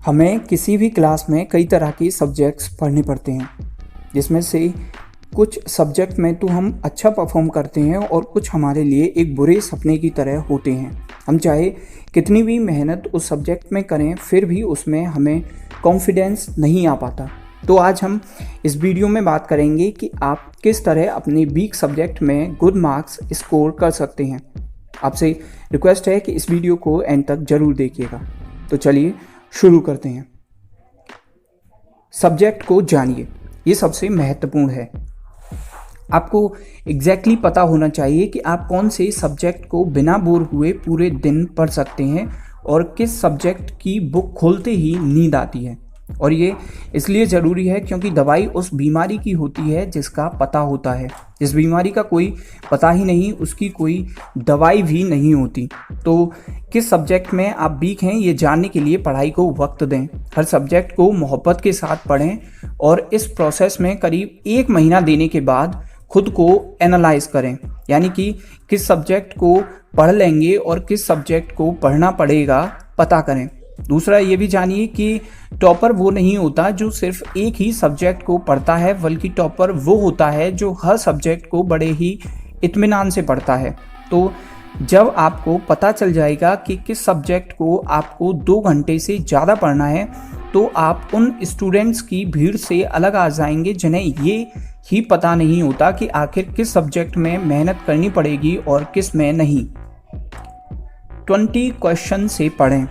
हमें किसी भी क्लास में कई तरह के सब्जेक्ट्स पढ़ने पड़ते हैं, जिसमें से कुछ सब्जेक्ट में तो हम अच्छा परफॉर्म करते हैं और कुछ हमारे लिए एक बुरे सपने की तरह होते हैं। हम चाहे कितनी भी मेहनत उस सब्जेक्ट में करें, फिर भी उसमें हमें कॉन्फिडेंस नहीं आ पाता। तो आज हम इस वीडियो में बात करेंगे कि आप किस तरह अपने वीक सब्जेक्ट में गुड मार्क्स स्कोर कर सकते हैं। आपसे रिक्वेस्ट है कि इस वीडियो को एंड तक ज़रूर देखिएगा। तो चलिए शुरू करते हैं। सब्जेक्ट को जानिए, ये सबसे महत्वपूर्ण है। आपको एग्जैक्टली पता होना चाहिए कि आप कौन से सब्जेक्ट को बिना बोर हुए पूरे दिन पढ़ सकते हैं और किस सब्जेक्ट की बुक खोलते ही नींद आती है। और ये इसलिए ज़रूरी है क्योंकि दवाई उस बीमारी की होती है जिसका पता होता है। जिस बीमारी का कोई पता ही नहीं, उसकी कोई दवाई भी नहीं होती। तो किस सब्जेक्ट में आप वीक हैं, ये जानने के लिए पढ़ाई को वक्त दें। हर सब्जेक्ट को मोहब्बत के साथ पढ़ें और इस प्रोसेस में करीब 1 महीना देने के बाद खुद को एनालाइज करें, यानी कि किस सब्जेक्ट को पढ़ लेंगे और किस सब्जेक्ट को पढ़ना पड़ेगा पता करें। दूसरा ये भी जानिए कि टॉपर वो नहीं होता जो सिर्फ एक ही सब्जेक्ट को पढ़ता है, बल्कि टॉपर वो होता है जो हर सब्जेक्ट को बड़े ही इत्मीनान से पढ़ता है। तो जब आपको पता चल जाएगा कि किस सब्जेक्ट को आपको 2 घंटे से ज़्यादा पढ़ना है, तो आप उन स्टूडेंट्स की भीड़ से अलग आ जाएंगे जिन्हें ये ही पता नहीं होता कि आखिर किस सब्जेक्ट में मेहनत करनी पड़ेगी और किस में नहीं। 20 क्वेश्चन से पढ़ें।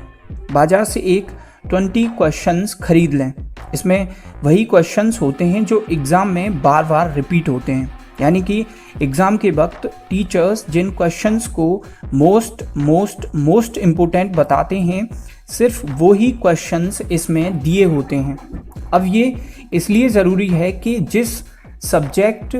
बाजार से एक 20 क्वेश्चंस खरीद लें। इसमें वही क्वेश्चंस होते हैं जो एग्ज़ाम में बार बार रिपीट होते हैं, यानी कि एग्ज़ाम के वक्त टीचर्स जिन क्वेश्चंस को मोस्ट इम्पोर्टेंट बताते हैं, सिर्फ वही क्वेश्चंस इसमें दिए होते हैं। अब ये इसलिए ज़रूरी है कि जिस सब्जेक्ट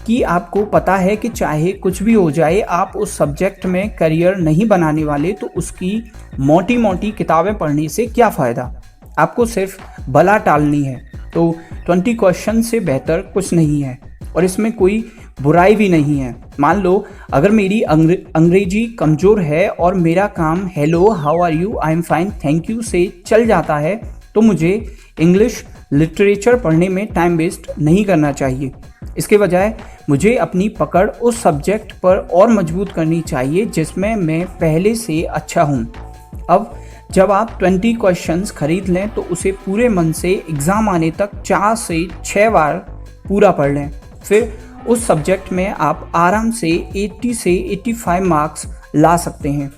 कि आपको पता है कि चाहे कुछ भी हो जाए आप उस सब्जेक्ट में करियर नहीं बनाने वाले, तो उसकी मोटी मोटी किताबें पढ़ने से क्या फ़ायदा। आपको सिर्फ बला टालनी है। तो 20 क्वेश्चन से बेहतर कुछ नहीं है और इसमें कोई बुराई भी नहीं है। मान लो अगर मेरी अंग्रेजी कमज़ोर है और मेरा काम hello how are you I am fine thank you से चल जाता है, तो मुझे इंग्लिश लिटरेचर पढ़ने में टाइम वेस्ट नहीं करना चाहिए। इसके बजाय मुझे अपनी पकड़ उस सब्जेक्ट पर और मजबूत करनी चाहिए जिसमें मैं पहले से अच्छा हूँ। अब जब आप 20 क्वेश्चंस खरीद लें तो उसे पूरे मन से एग्ज़ाम आने तक 4 से 6 बार पूरा पढ़ लें। फिर उस सब्जेक्ट में आप आराम से 80 से 85 मार्क्स ला सकते हैं।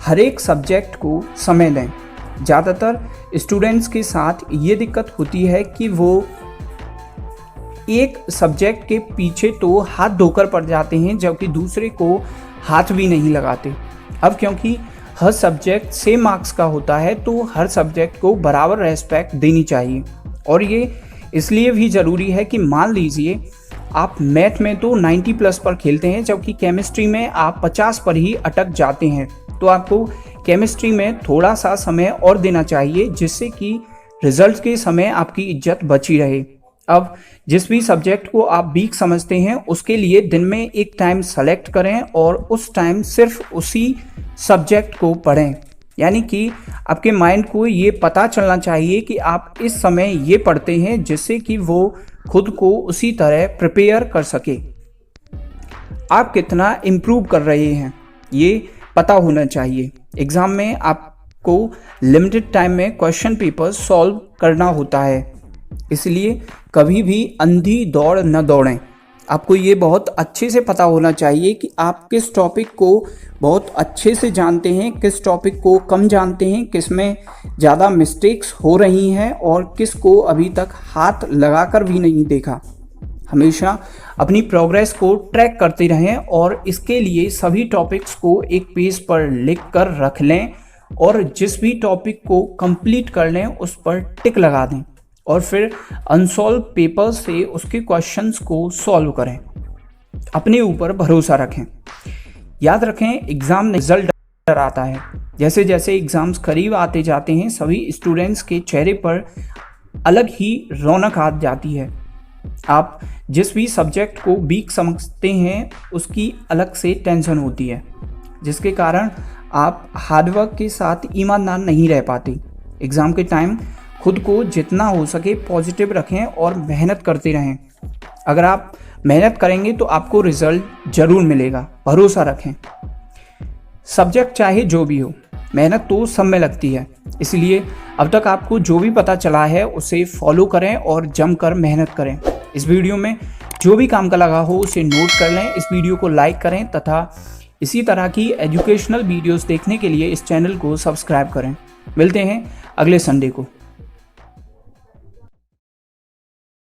हर एक सब्जेक्ट को समय दें। ज़्यादातर स्टूडेंट्स के साथ ये दिक्कत होती है कि वो एक सब्जेक्ट के पीछे तो हाथ धोकर पड़ जाते हैं, जबकि दूसरे को हाथ भी नहीं लगाते। अब क्योंकि हर सब्जेक्ट सेम मार्क्स का होता है, तो हर सब्जेक्ट को बराबर रेस्पेक्ट देनी चाहिए। और ये इसलिए भी ज़रूरी है कि मान लीजिए आप मैथ में तो 90+ पर खेलते हैं, जबकि केमिस्ट्री में आप 50 पर ही अटक जाते हैं, तो आपको केमिस्ट्री में थोड़ा सा समय और देना चाहिए, जिससे कि रिजल्ट के समय आपकी इज्जत बची रहे। अब जिस भी सब्जेक्ट को आप वीक समझते हैं, उसके लिए दिन में एक टाइम सेलेक्ट करें और उस टाइम सिर्फ उसी सब्जेक्ट को पढ़ें। यानी कि आपके माइंड को ये पता चलना चाहिए कि आप इस समय ये पढ़ते हैं, जिससे कि वो खुद को उसी तरह प्रिपेयर कर सके। आप कितना इम्प्रूव कर रहे हैं ये पता होना चाहिए। एग्ज़ाम में आपको लिमिटेड टाइम में क्वेश्चन पेपर सॉल्व करना होता है, इसलिए कभी भी अंधी दौड़ न दौड़ें। आपको ये बहुत अच्छे से पता होना चाहिए कि आप किस टॉपिक को बहुत अच्छे से जानते हैं, किस टॉपिक को कम जानते हैं, किस में ज़्यादा मिस्टेक्स हो रही हैं और किस को अभी तक हाथ लगाकर भी नहीं देखा। हमेशा अपनी प्रोग्रेस को ट्रैक करते रहें और इसके लिए सभी टॉपिक्स को एक पेज पर लिख कर रख लें और जिस भी टॉपिक को कंप्लीट कर लें उस पर टिक लगा दें और फिर अनसॉल्व पेपर से उसके क्वेश्चंस को सॉल्व करें। अपने ऊपर भरोसा रखें। याद रखें, एग्ज़ाम में रिजल्ट आता है। जैसे जैसे एग्ज़ाम्स करीब आते जाते हैं, सभी स्टूडेंट्स के चेहरे पर अलग ही रौनक आ जाती है। आप जिस भी सब्जेक्ट को वीक समझते हैं उसकी अलग से टेंशन होती है, जिसके कारण आप हार्डवर्क के साथ ईमानदार नहीं रह पाते। एग्ज़ाम के टाइम खुद को जितना हो सके पॉजिटिव रखें और मेहनत करते रहें। अगर आप मेहनत करेंगे तो आपको रिजल्ट ज़रूर मिलेगा, भरोसा रखें। सब्जेक्ट चाहे जो भी हो, मेहनत तो सब में लगती है, इसलिए अब तक आपको जो भी पता चला है उसे फॉलो करें और जमकर मेहनत करें। इस वीडियो में जो भी काम का लगा हो उसे नोट कर लें, इस वीडियो को लाइक करें तथा इसी तरह की एजुकेशनल वीडियोस देखने के लिए इस चैनल को सब्सक्राइब करें। मिलते हैं अगले संडे को।